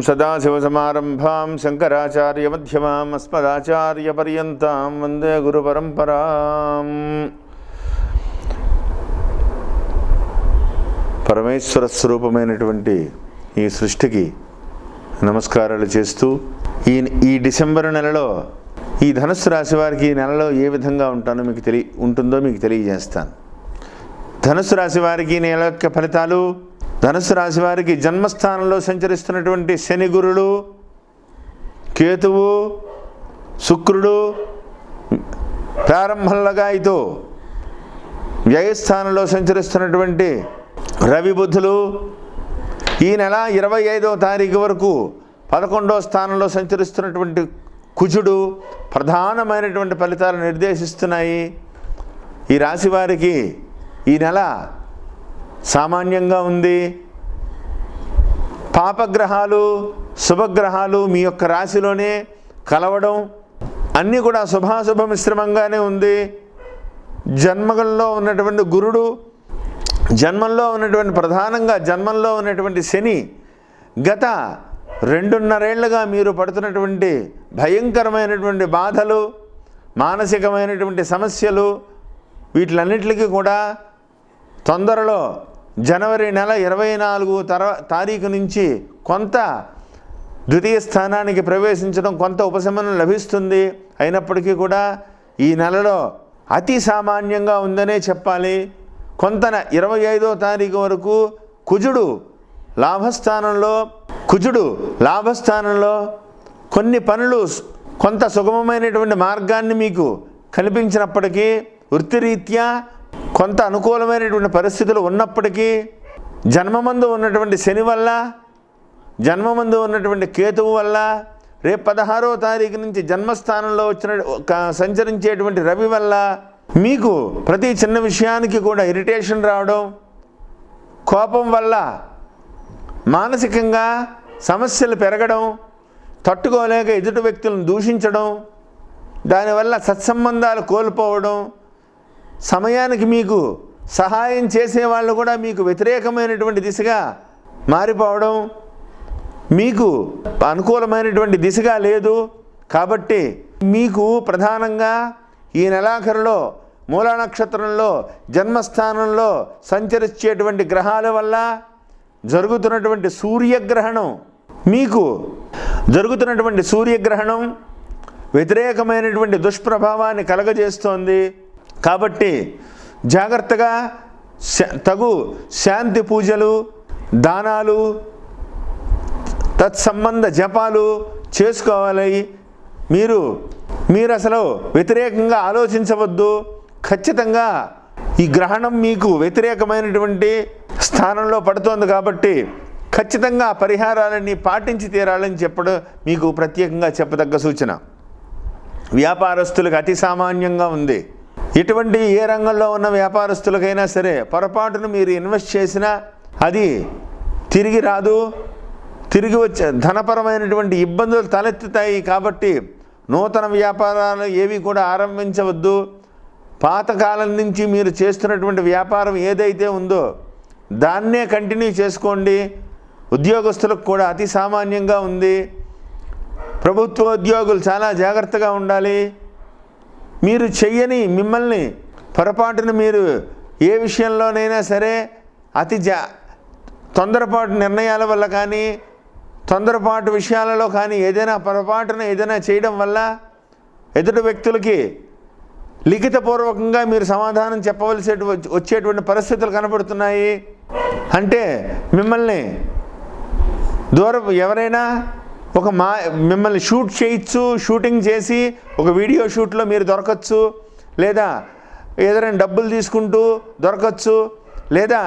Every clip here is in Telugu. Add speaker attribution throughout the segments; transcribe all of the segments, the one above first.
Speaker 1: సదాశివసమారంభాం శంకరాచార్యమధ్యమాం అస్మదాచార్యపర్యంతాం వందే గురుపరంపరాం. పరమేశ్వర స్వరూపమైనటువంటి ఈ సృష్టికి నమస్కారాలు చేస్తూ ఈ డిసెంబర్ నెలలో ఈ ధనుస్సు రాశి వారికి ఈ నెలలో ఏ విధంగా ఉంటుందో మీకు తెలియజేస్తాను. ధనుస్సు రాశి వారికి ఈ నెల యొక్క ఫలితాలు. ధనుస్సు రాశి వారికి జన్మస్థానంలో సంచరిస్తున్నటువంటి శని గురుడు, కేతువు, శుక్రుడు ప్రారంభంలోగా ఇతో వ్యయస్థానంలో సంచరిస్తున్నటువంటి రవి బుధులు ఈ నెల 25వ తారీఖు వరకు 11వ స్థానంలో సంచరిస్తున్నటువంటి కుజుడు ప్రధానమైనటువంటి ఫలితాలు నిర్దేశిస్తున్నాయి. ఈ రాశి వారికి ఈ నెల సామాన్యంగా ఉంది. పాపగ్రహాలు శుభగ్రహాలు మీ యొక్క రాశిలోనే కలవడం అన్నీ కూడా శుభాశుభ మిశ్రమంగానే ఉంది. జన్మలో ఉన్నటువంటి గురుడు, జన్మంలో ఉన్నటువంటి ప్రధానంగా జన్మంలో ఉన్నటువంటి శని గత 2.5 ఏళ్లుగా మీరు పడుతున్నటువంటి భయంకరమైనటువంటి బాధలు, మానసికమైనటువంటి సమస్యలు వీటిలన్నిటికీ కూడా తొందరలో జనవరి నెల 24వ తారీఖు నుంచి కొంత ద్వితీయ స్థానానికి ప్రవేశించడం, కొంత ఉపశమనం లభిస్తుంది. అయినప్పటికీ కూడా ఈ నెలలో అతి సామాన్యంగా ఉందనే చెప్పాలి. కొంత 25వ తారీఖు వరకు కుజుడు లాభస్థానంలో కొన్ని పనులు కొంత సుగమమైనటువంటి మార్గాన్ని మీకు కనిపించినప్పటికీ, వృత్తిరీత్యా కొంత అనుకూలమైనటువంటి పరిస్థితులు ఉన్నప్పటికీ, జన్మమందు ఉన్నటువంటి శని వల్ల, జన్మమందు ఉన్నటువంటి కేతువు వల్ల, రేపు 16వ తారీఖు నుంచి జన్మస్థానంలో సంచరించేటువంటి రవి వల్ల మీకు ప్రతి చిన్న విషయానికి కూడా ఇరిటేషన్ రావడం, కోపం వల్ల మానసికంగా సమస్యలు పెరగడం, తట్టుకోలేక ఎదుటి వ్యక్తులను దూషించడం, దానివల్ల సత్సంబంధాలు కోల్పోవడం, సమయానికి మీకు సహాయం చేసేవాళ్ళు కూడా మీకు వ్యతిరేకమైనటువంటి దిశగా మారిపోవడం, మీకు అనుకూలమైనటువంటి దిశగా లేదు. కాబట్టి మీకు ప్రధానంగా ఈ నెలాఖరులో మూలా నక్షత్రంలో జన్మస్థానంలో సంచరించేటువంటి గ్రహాల వల్ల జరుగుతున్నటువంటి సూర్యగ్రహణం వ్యతిరేకమైనటువంటి దుష్ప్రభావాన్ని కలగజేస్తోంది. కాబట్టి జాగ్రత్తగా తగు శాంతి పూజలు, దానాలు, తత్సంబంధ జపాలు చేసుకోవాలి. మీరు అసలు వ్యతిరేకంగా ఆలోచించవద్దు. ఖచ్చితంగా ఈ గ్రహణం మీకు వ్యతిరేకమైనటువంటి స్థానంలో పడుతోంది కాబట్టి ఖచ్చితంగా పరిహారాలన్నీ పాటించి తీరాలని చెప్పడం మీకు ప్రత్యేకంగా చెప్పదగ్గ సూచన. వ్యాపారస్తులకు అతి సామాన్యంగా ఉంది. ఇటువంటి ఏ రంగంలో ఉన్న వ్యాపారస్తులకైనా సరే పొరపాటును మీరు ఇన్వెస్ట్ చేసినా అది తిరిగి రాదు. తిరిగి వచ్చే ధనపరమైనటువంటి ఇబ్బందులు తలెత్తుతాయి. కాబట్టి నూతన వ్యాపారాలు ఏవి కూడా ఆరంభించవద్దు. పాతకాలం నుంచి మీరు చేస్తున్నటువంటి వ్యాపారం ఏదైతే ఉందో దాన్నే కంటిన్యూ చేసుకోండి. ఉద్యోగస్తులకు కూడా అతి సామాన్యంగా ఉంది. ప్రభుత్వ ఉద్యోగులు చాలా జాగ్రత్తగా ఉండాలి. మీరు చెయ్యని మిమ్మల్ని పొరపాటును మీరు ఏ విషయంలోనైనా సరే తొందరపాటు నిర్ణయాల వల్ల కానీ, తొందరపాటు విషయాలలో కానీ పొరపాటున ఏదైనా చేయడం వల్ల ఎదుటి వ్యక్తులకి లిఖితపూర్వకంగా మీరు సమాధానం చెప్పవలసి వచ్చేటువంటి పరిస్థితులు కనబడుతున్నాయి. అంటే మిమ్మల్ని ఎవరైనా మిమ్మల్ని షూటింగ్ చేసి ఒక వీడియో షూట్లో మీరు దొరకచ్చు, లేదా ఏదైనా డబ్బులు తీసుకుంటూ దొరకచ్చు, లేదా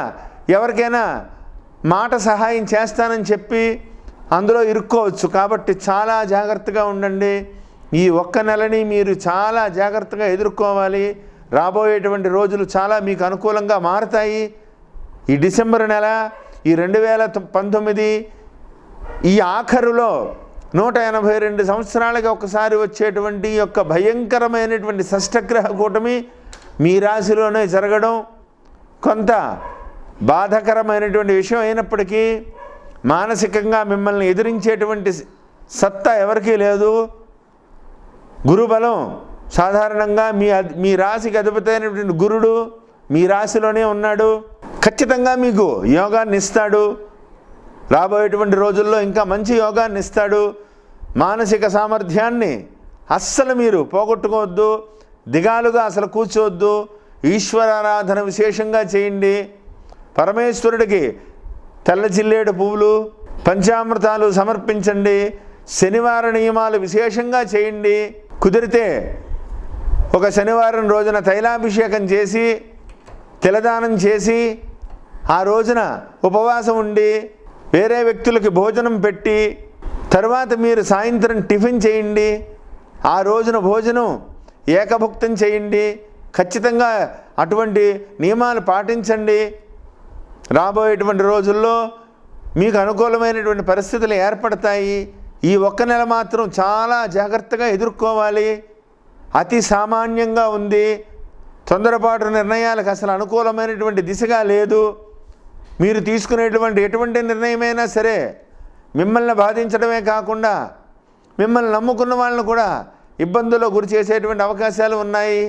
Speaker 1: ఎవరికైనా మాట సహాయం చేస్తానని చెప్పి అందులో ఇరుక్కోవచ్చు. కాబట్టి చాలా జాగ్రత్తగా ఉండండి. ఈ ఒక్క నెలని మీరు చాలా జాగ్రత్తగా ఎదుర్కోవాలి. రాబోయేటువంటి రోజులు చాలా మీకు అనుకూలంగా మారతాయి. ఈ డిసెంబర్ నెల, ఈ 2019 ఈ ఆఖరులో 182 సంవత్సరాలకి ఒకసారి వచ్చేటువంటి యొక్క భయంకరమైనటువంటి షష్టగ్రహ కూటమి మీ రాశిలోనే జరగడం కొంత బాధాకరమైనటువంటి విషయం అయినప్పటికీ మానసికంగా మిమ్మల్ని ఎదిరించేటువంటి సత్తా ఎవరికీ లేదు. గురుబలం సాధారణంగా మీ రాశికి అధిపతి అయినటువంటి గురుడు మీ రాశిలోనే ఉన్నాడు. ఖచ్చితంగా మీకు యోగాన్ని ఇస్తాడు. రాబోయేటువంటి రోజుల్లో ఇంకా మంచి యోగాన్ని ఇస్తాడు. మానసిక సామర్థ్యాన్ని అస్సలు మీరు పోగొట్టుకోవద్దు. దిగాలుగా అసలు కూర్చోవద్దు. ఈశ్వరారాధన విశేషంగా చేయండి. పరమేశ్వరుడికి తెల్ల జిల్లేడు పువ్వులు, పంచామృతాలు సమర్పించండి. శనివార నియమాలు విశేషంగా చేయండి. కుదిరితే ఒక శనివారం రోజున తైలాభిషేకం చేసి తిలదానం చేసి ఆ రోజున ఉపవాసం ఉండి వేరే వ్యక్తులకి భోజనం పెట్టి తర్వాత మీరు సాయంత్రం టిఫిన్ చేయండి. ఆ రోజున భోజనం ఏకభుక్తం చేయండి. ఖచ్చితంగా అటువంటి నియమాలు పాటించండి. రాబోయేటువంటి రోజుల్లో మీకు అనుకూలమైనటువంటి పరిస్థితులు ఏర్పడతాయి. ఈ ఒక్క నెల మాత్రం చాలా జాగ్రత్తగా ఎదుర్కోవాలి. అతి సామాన్యంగా ఉంది. తొందరపాటు నిర్ణయాలకు అసలు అనుకూలమైనటువంటి దిశగా లేదు. మీరు తీసుకునేటువంటి ఎటువంటి నిర్ణయమైనా సరే మిమ్మల్ని బాధించడమే కాకుండా మిమ్మల్ని నమ్ముకున్న వాళ్ళను కూడా ఇబ్బందుల్లో గురి చేసేటువంటి అవకాశాలు ఉన్నాయి.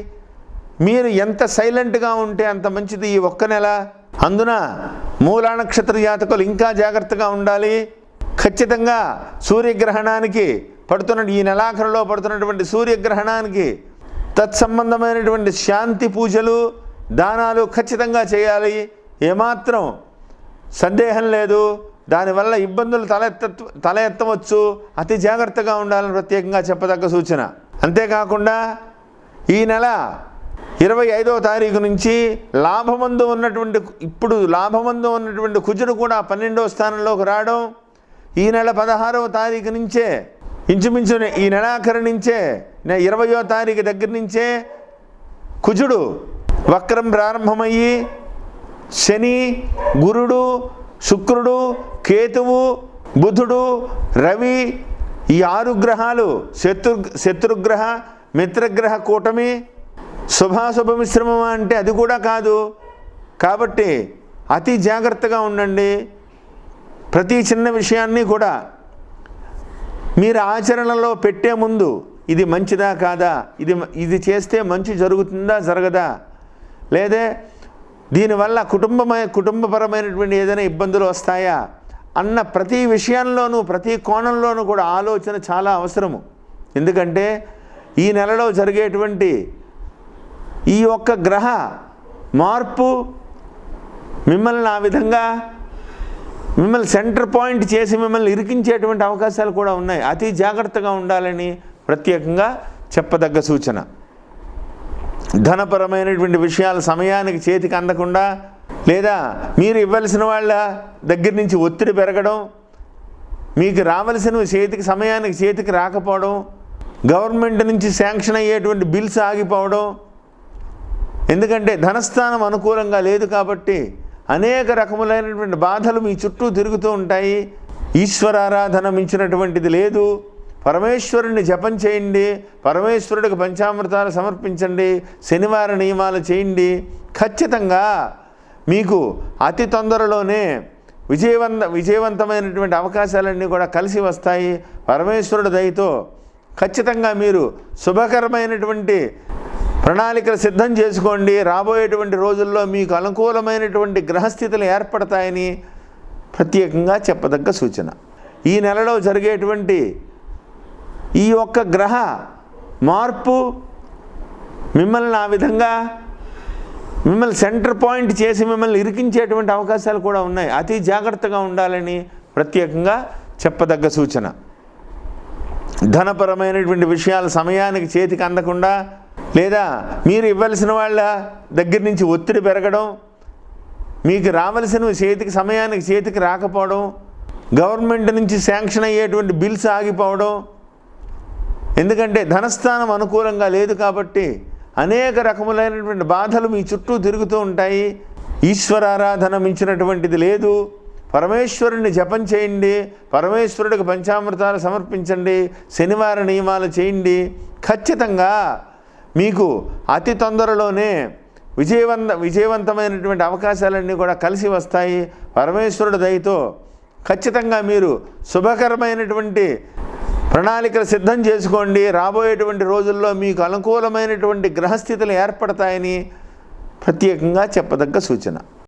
Speaker 1: మీరు ఎంత సైలెంట్గా ఉంటే అంత మంచిది ఈ ఒక్క నెల. అందున మూలా నక్షత్ర జాతకులు ఇంకా జాగ్రత్తగా ఉండాలి. ఖచ్చితంగా సూర్యగ్రహణానికి ఈ నెలాఖరులో పడుతున్నటువంటి సూర్యగ్రహణానికి తత్సంబంధమైనటువంటి శాంతి పూజలు దానాలు ఖచ్చితంగా చేయాలి. ఏమాత్రం సందేహం లేదు. దానివల్ల ఇబ్బందులు తల ఎత్తవచ్చు. అతి జాగ్రత్తగా ఉండాలని ప్రత్యేకంగా చెప్పదగ్గ సూచన. అంతేకాకుండా ఈ నెల 25వ తారీఖు నుంచి లాభమందు ఉన్నటువంటి కుజుడు కూడా 12వ స్థానంలోకి రావడం, ఈ నెల 16వ తారీఖు నుంచే ఇంచుమించు ఈ నెలాఖరు నుంచే 20వ తారీఖు దగ్గర నుంచే కుజుడు వక్రం ప్రారంభమయ్యి శని, గురుడు, శుక్రుడు, కేతువు, బుధుడు, రవి ఈ 6 గ్రహాలు శత్రుగ్రహ మిత్రగ్రహ కూటమి శుభాశుభ మిశ్రమం అంటే అది కూడా కాదు. కాబట్టి అతి జాగ్రత్తగా ఉండండి. ప్రతి చిన్న విషయాన్ని కూడా మీరు ఆచరణలో పెట్టే ముందు ఇది మంచిదా కాదా, ఇది చేస్తే మంచి జరుగుతుందా జరగదా, లేదే దీనివల్ల కుటుంబపరమైనటువంటి ఏదైనా ఇబ్బందులు వస్తాయా అన్న ప్రతి విషయంలోనూ ప్రతి కోణంలోనూ కూడా ఆలోచన చాలా అవసరము. ఎందుకంటే ఈ నెలలో జరిగేటువంటి ఈ ఒక్క గ్రహ మార్పు మిమ్మల్ని ఆ విధంగా మిమ్మల్ని సెంటర్ పాయింట్ చేసి మిమ్మల్ని ఇరికించేటువంటి అవకాశాలు కూడా ఉన్నాయి. అతి జాగ్రత్తగా ఉండాలని ప్రత్యేకంగా చెప్పదగ్గ సూచన. ధనపరమైనటువంటి విషయాలు సమయానికి చేతికి అందకుండా లేదా మీరు ఇవ్వాల్సిన వాళ్ళ దగ్గర నుంచి ఒత్తిడి పెరగడం, మీకు రావాల్సినవి సమయానికి చేతికి రాకపోవడం, గవర్నమెంట్ నుంచి శాంక్షన్ అయ్యేటువంటి బిల్స్ ఆగిపోవడం. ఎందుకంటే ధనస్థానం అనుకూలంగా లేదు కాబట్టి అనేక రకములైనటువంటి బాధలు మీ చుట్టూ తిరుగుతూ ఉంటాయి. ఈశ్వరారాధన మించినటువంటిది లేదు. పరమేశ్వరుణ్ణి జపం చేయండి. పరమేశ్వరుడికి పంచామృతాలు సమర్పించండి. శనివార నియమాలు చేయండి. ఖచ్చితంగా మీకు అతి తొందరలోనే విజయవంతమైనటువంటి అవకాశాలన్నీ కూడా కలిసి వస్తాయి. పరమేశ్వరుడి దయతో ఖచ్చితంగా మీరు శుభకరమైనటువంటి ప్రణాళికలు సిద్ధం చేసుకోండి. రాబోయేటువంటి రోజుల్లో మీకు అనుకూలమైనటువంటి గ్రహస్థితులు ఏర్పడతాయని ప్రత్యేకంగా చెప్పదగ్గ సూచన. ఈ నెలలో జరిగేటువంటి ఈ ఒక్క గ్రహ మార్పు మిమ్మల్ని ఆ విధంగా మిమ్మల్ని సెంటర్ పాయింట్ చేసి మిమ్మల్ని ఇరికించేటువంటి అవకాశాలు కూడా ఉన్నాయి. అతి జాగ్రత్తగా ఉండాలని ప్రత్యేకంగా చెప్పదగ్గ సూచన. ధనపరమైనటువంటి విషయాలు సమయానికి చేతికి అందకుండా లేదా మీరు ఇవ్వాల్సిన వాళ్ళ దగ్గర నుంచి ఒత్తిడి పెరగడం, మీకు రావాల్సినవి సమయానికి చేతికి రాకపోవడం, గవర్నమెంట్ నుంచి శాంక్షన్ అయ్యేటువంటి బిల్స్ ఆగిపోవడం. ఎందుకంటే ధనస్థానం అనుకూలంగా లేదు కాబట్టి అనేక రకములైనటువంటి బాధలు మీ చుట్టూ తిరుగుతూ ఉంటాయి. ఈశ్వరారాధన మించినటువంటిది లేదు. పరమేశ్వరుణ్ణి జపం చేయండి. పరమేశ్వరుడికి పంచామృతాలు సమర్పించండి. శనివార నియమాలు చేయండి. ఖచ్చితంగా మీకు అతి తొందరలోనే విజయవంతమైనటువంటి అవకాశాలన్నీ కూడా కలిసి వస్తాయి. పరమేశ్వరుడి దయతో ఖచ్చితంగా మీరు శుభకరమైనటువంటి ప్రణాళికలు సిద్ధం చేసుకోండి. రాబోయేటువంటి రోజుల్లో మీకు అనుకూలమైనటువంటి గ్రహస్థితులు ఏర్పడతాయని ప్రత్యేకంగా చెప్పదగ్గ సూచన.